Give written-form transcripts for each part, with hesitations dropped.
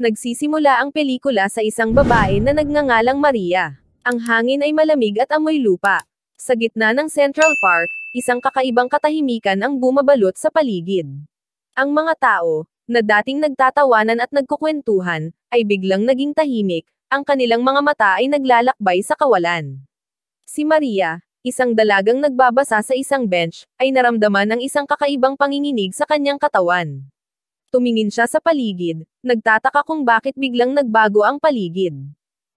Nagsisimula ang pelikula sa isang babae na nagngangalang Maria. Ang hangin ay malamig at amoy lupa. Sa gitna ng Central Park, isang kakaibang katahimikan ang bumabalot sa paligid. Ang mga tao, na dating nagtatawanan at nagkukwentuhan, ay biglang naging tahimik, ang kanilang mga mata ay naglalakbay sa kawalan. Si Maria, isang dalagang nagbabasa sa isang bench, ay naramdaman ng isang kakaibang panginginig sa kanyang katawan. Tumingin siya sa paligid, nagtataka kung bakit biglang nagbago ang paligid.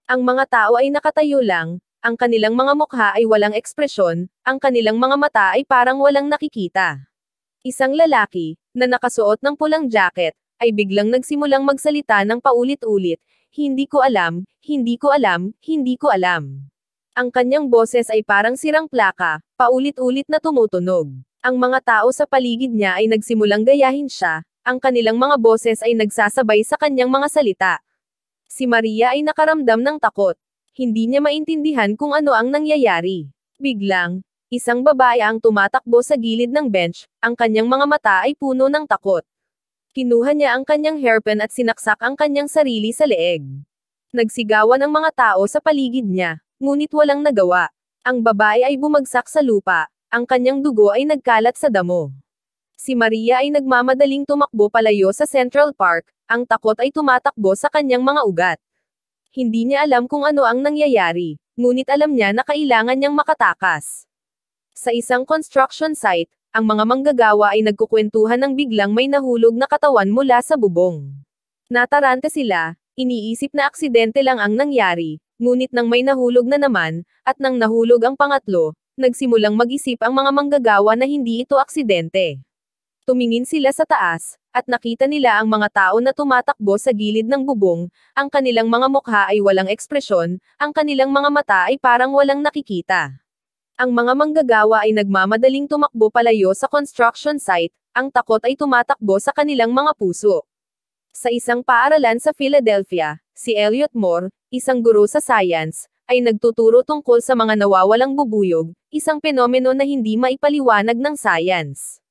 Ang mga tao ay nakatayo lang, ang kanilang mga mukha ay walang ekspresyon, ang kanilang mga mata ay parang walang nakikita. Isang lalaki, na nakasuot ng pulang jacket, ay biglang nagsimulang magsalita ng paulit-ulit, "Hindi ko alam, hindi ko alam, hindi ko alam." Ang kanyang boses ay parang sirang plaka, paulit-ulit na tumutunog. Ang mga tao sa paligid niya ay nagsimulang gayahin siya, ang kanilang mga boses ay nagsasabay sa kanyang mga salita. Si Maria ay nakaramdam ng takot. Hindi niya maintindihan kung ano ang nangyayari. Biglang, isang babae ang tumatakbo sa gilid ng bench, ang kanyang mga mata ay puno ng takot. Kinuha niya ang kanyang hairpin at sinaksak ang kanyang sarili sa leeg. Nagsigawan ang mga tao sa paligid niya, ngunit walang nagawa. Ang babae ay bumagsak sa lupa, ang kanyang dugo ay nagkalat sa damo. Si Maria ay nagmamadaling tumakbo palayo sa Central Park, ang takot ay tumatakbo sa kanyang mga ugat. Hindi niya alam kung ano ang nangyayari, ngunit alam niya na kailangan niyang makatakas. Sa isang construction site, ang mga manggagawa ay nagkukwentuhan ng biglang may nahulog na katawan mula sa bubong. Natarante sila, iniisip na aksidente lang ang nangyari, ngunit nang may nahulog na naman, at nang nahulog ang pangatlo, nagsimulang mag-isip ang mga manggagawa na hindi ito aksidente. Tumingin sila sa taas, at nakita nila ang mga tao na tumatakbo sa gilid ng bubong, ang kanilang mga mukha ay walang ekspresyon, ang kanilang mga mata ay parang walang nakikita. Ang mga manggagawa ay nagmamadaling tumakbo palayo sa construction site, ang takot ay tumatakbo sa kanilang mga puso. Sa isang paaralan sa Philadelphia, si Elliot Moore, isang guro sa science, ay nagtuturo tungkol sa mga nawawalang bubuyog, isang penomeno na hindi maipaliwanag ng science.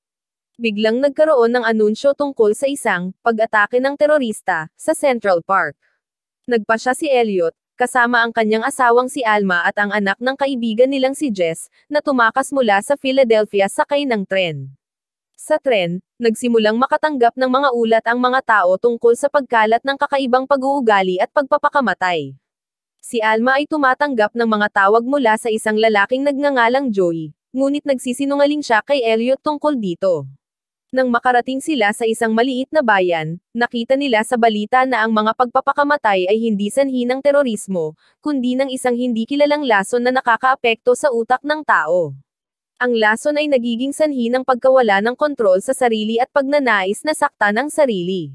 Biglang nagkaroon ng anunsyo tungkol sa isang pag-atake ng terorista sa Central Park. Nagpasya si Elliot, kasama ang kanyang asawang si Alma at ang anak ng kaibigan nilang si Jess, na tumakas mula sa Philadelphia sakay ng tren. Sa tren, nagsimulang makatanggap ng mga ulat ang mga tao tungkol sa pagkalat ng kakaibang pag-uugali at pagpapakamatay. Si Alma ay tumatanggap ng mga tawag mula sa isang lalaking nagngangalang Joey, ngunit nagsisinungaling siya kay Elliot tungkol dito. Nang makarating sila sa isang maliit na bayan, nakita nila sa balita na ang mga pagpapakamatay ay hindi sanhi ng terorismo, kundi ng isang hindi kilalang lason na nakakaapekto sa utak ng tao. Ang lason ay nagiging sanhi ng pagkawala ng kontrol sa sarili at pagnanais na saktan ang sarili.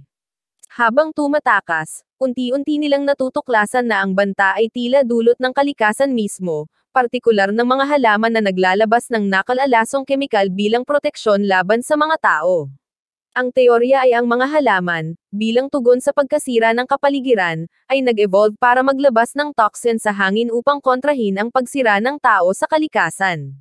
Habang tumatakas, unti-unti nilang natutuklasan na ang banta ay tila dulot ng kalikasan mismo, partikular ng mga halaman na naglalabas ng nakalalasong kemikal bilang proteksyon laban sa mga tao. Ang teorya ay ang mga halaman, bilang tugon sa pagkasira ng kapaligiran, ay nag-evolve para maglabas ng toxin sa hangin upang kontrahin ang pagsira ng tao sa kalikasan.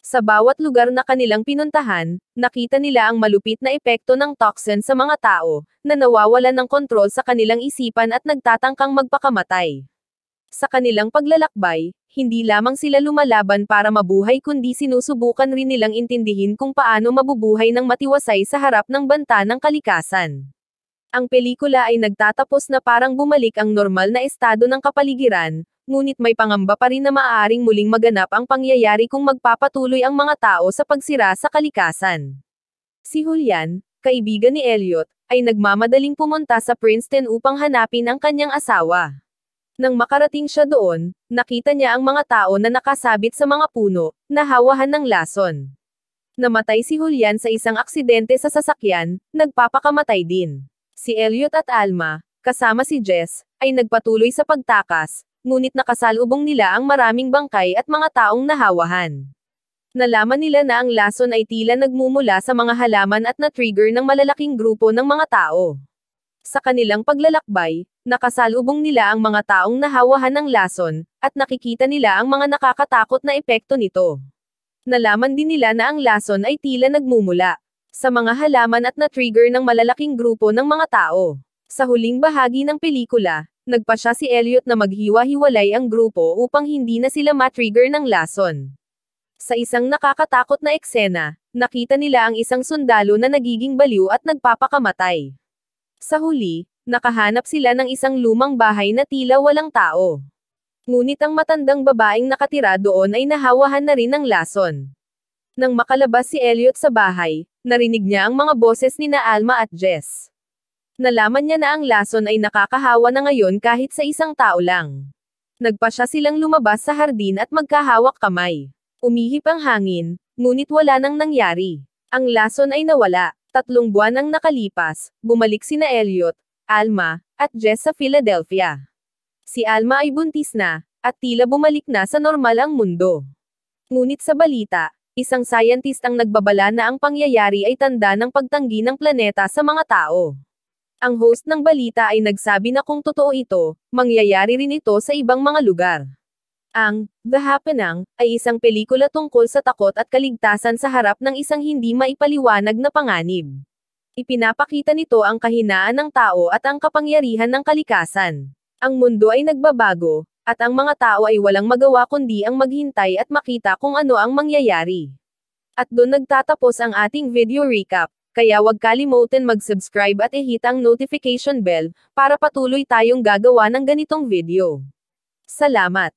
Sa bawat lugar na kanilang pinuntahan, nakita nila ang malupit na epekto ng toxin sa mga tao, na nawawalan ng kontrol sa kanilang isipan at nagtatangkang magpakamatay. Sa kanilang paglalakbay, hindi lamang sila lumalaban para mabuhay kundi sinusubukan rin nilang intindihin kung paano mabubuhay ng matiwasay sa harap ng banta ng kalikasan. Ang pelikula ay nagtatapos na parang bumalik ang normal na estado ng kapaligiran, ngunit may pangamba pa rin na maaaring muling maganap ang pangyayari kung magpapatuloy ang mga tao sa pagsira sa kalikasan. Si Julian, kaibigan ni Elliot, ay nagmamadaling pumunta sa Princeton upang hanapin ang kanyang asawa. Nang makarating siya doon, nakita niya ang mga tao na nakasabit sa mga puno, na hawahan ng lason. Namatay si Julian sa isang aksidente sa sasakyan, nagpapakamatay din. Si Elliot at Alma, kasama si Jess, ay nagpatuloy sa pagtakas, ngunit nakasalubong nila ang maraming bangkay at mga taong nahawahan. Nalaman nila na ang lason ay tila nagmumula sa mga halaman at na-trigger ng malalaking grupo ng mga tao. Sa kanilang paglalakbay, nakasalubong nila ang mga taong nahawahan ng lason, at nakikita nila ang mga nakakatakot na epekto nito. Nalaman din nila na ang lason ay tila nagmumula sa mga halaman at na-trigger ng malalaking grupo ng mga tao. Sa huling bahagi ng pelikula, nagpasya si Elliot na maghiwa-hiwalay ang grupo upang hindi na sila matrigger ng lason. Sa isang nakakatakot na eksena, nakita nila ang isang sundalo na nagiging baliw at nagpapakamatay. Sa huli, nakahanap sila ng isang lumang bahay na tila walang tao. Ngunit ang matandang babaeng nakatira doon ay nahawahan na rin ng lason. Nang makalabas si Elliot sa bahay, narinig niya ang mga boses ni na Alma at Jess. Nalaman niya na ang lason ay nakakahawa na ngayon kahit sa isang tao lang. Nagpasya silang lumabas sa hardin at magkahawak kamay. Umihip ang hangin, ngunit wala nang nangyari. Ang lason ay nawala. 3 buwan ang nakalipas, bumalik sina Elliot, Alma, at Jess sa Philadelphia. Si Alma ay buntis na, at tila bumalik na sa normal ang mundo. Ngunit sa balita, isang scientist ang nagbabala na ang pangyayari ay tanda ng pagtanggi ng planeta sa mga tao. Ang host ng balita ay nagsabi na kung totoo ito, mangyayari rin ito sa ibang mga lugar. Ang The Happening ay isang pelikula tungkol sa takot at kaligtasan sa harap ng isang hindi maipaliwanag na panganib. Ipinapakita nito ang kahinaan ng tao at ang kapangyarihan ng kalikasan. Ang mundo ay nagbabago, at ang mga tao ay walang magawa kundi ang maghintay at makita kung ano ang mangyayari. At doon nagtatapos ang ating video recap, kaya huwag kalimutan mag-subscribe at i-hit ang notification bell, para patuloy tayong gagawa ng ganitong video. Salamat!